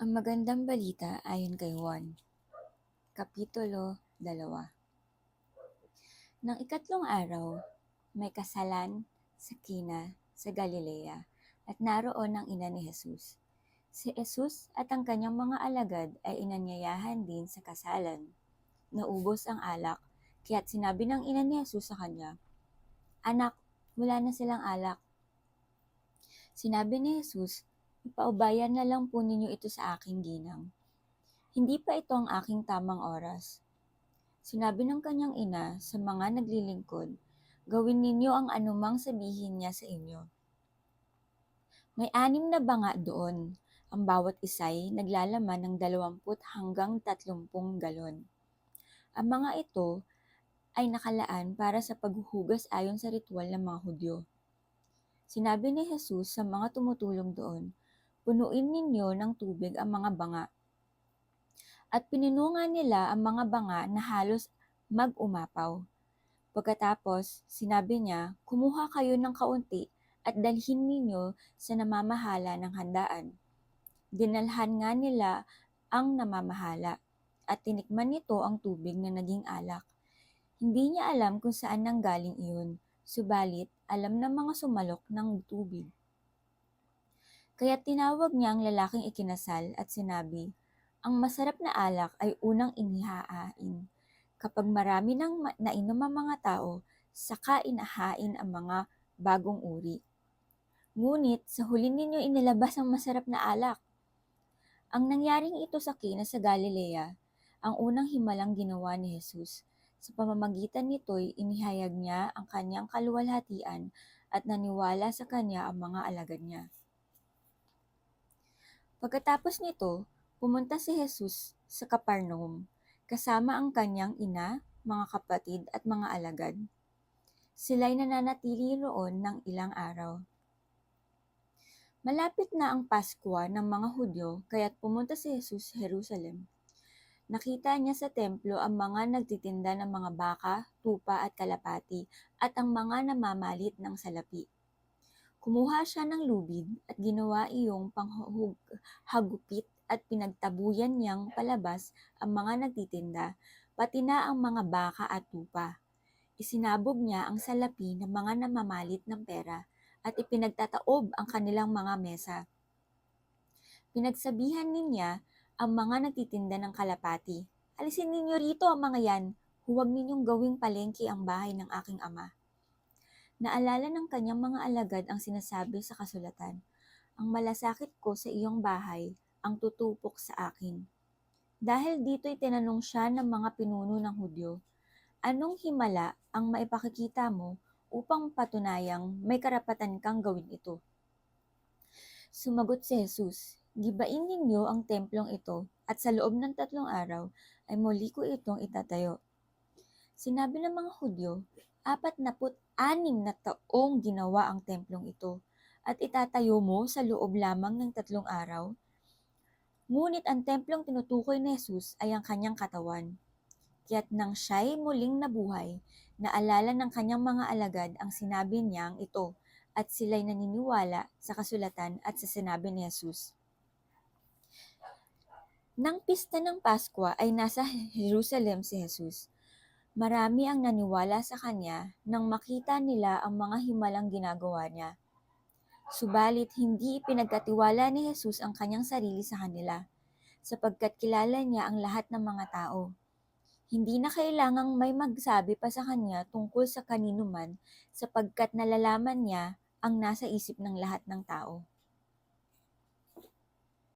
Ang magandang balita ayon kay Juan, Kapitulo 2. Nang ikatlong araw, may kasalan sa Kina sa Galilea at naroon ang ina ni Jesus. Si Jesus at ang kanyang mga alagad ay inanyayahan din sa kasalan. Naubos ang alak, kaya't sinabi ng ina ni Jesus sa kanya, "Anak, wala na silang alak." Sinabi ni Jesus, "Ipaubayan na lang po ninyo ito sa aking ginang. Hindi pa ito ang aking tamang oras." Sinabi ng kanyang ina sa mga naglilingkod, "Gawin ninyo ang anumang sabihin niya sa inyo." May 6 na banga doon. Ang bawat isa'y naglalaman ng 20 hanggang 30 galon. Ang mga ito ay nakalaan para sa paghuhugas ayon sa ritual ng mga Hudyo. Sinabi ni Jesus sa mga tumutulong doon, "Punuin ninyo ng tubig ang mga banga." At pinunungan nila ang mga banga na halos mag-umapaw. Pagkatapos, sinabi niya, "Kumuha kayo ng kaunti at dalhin ninyo sa namamahala ng handaan." Dinalhan nga nila ang namamahala at tinikman nito ang tubig na naging alak. Hindi niya alam kung saan nanggaling iyon, subalit alam ng mga sumalok ng tubig. Kaya tinawag niya ang lalaking ikinasal at sinabi, "Ang masarap na alak ay unang inihahain. Kapag marami nang nainom ang mga tao, saka inahain ang mga bagong uri. Ngunit sa huli ninyo inilabas ang masarap na alak." Ang nangyaring ito sa Cana sa Galilea, ang unang himalang ginawa ni Jesus. Sa pamamagitan nito'y inihayag niya ang kanyang kaluwalhatian at naniwala sa kanya ang mga alagad niya. Pagkatapos nito, pumunta si Jesus sa Capernaum, kasama ang kanyang ina, mga kapatid at mga alagad. Sila'y nananatili roon ng ilang araw. Malapit na ang Paskwa ng mga Hudyo, kaya't pumunta si Jesus sa Jerusalem. Nakita niya sa templo ang mga nagtitinda ng mga baka, tupa at kalapati at ang mga namamalit ng salapi. Kumuha siya ng lubid at ginawa iyong panghagupit at pinagtabuyan niyang palabas ang mga nagtitinda, pati na ang mga baka at tupa. Isinabog niya ang salapi ng mga namamalit ng pera at ipinagtataob ang kanilang mga mesa. Pinagsabihan niya ang mga nagtitinda ng kalapati, "Alisin ninyo rito ang mga yan, huwag ninyong gawing palengke ang bahay ng aking ama." Naalala ng kanyang mga alagad ang sinasabi sa kasulatan, "Ang malasakit ko sa iyong bahay ang tutupok sa akin." Dahil dito'y tinanong siya ng mga pinuno ng Hudyo, "Anong himala ang maipakikita mo upang patunayang may karapatan kang gawin ito?" Sumagot si Jesus, "Gibain ninyo ang templong ito at sa loob ng 3 araw ay muli ko itong itatayo." Sinabi ng mga Hudyo, 46 na taong ginawa ang templong ito at itatayo mo sa loob lamang ng 3 araw? Ngunit ang templong tinutukoy ni Jesus ay ang kanyang katawan. Kaya't nang siya'y muling nabuhay, naalala ng kanyang mga alagad ang sinabi niyang ito at sila'y naniniwala sa kasulatan at sa sinabi ni Jesus. Nang pista ng Paskwa ay nasa Jerusalem si Jesus. Marami ang naniwala sa kanya nang makita nila ang mga himalang ginagawa niya. Subalit hindi ipinagkatiwala ni Jesus ang kanyang sarili sa kanila, sapagkat kilala niya ang lahat ng mga tao. Hindi na kailangang may magsabi pa sa kanya tungkol sa kanino man, sapagkat nalalaman niya ang nasa isip ng lahat ng tao.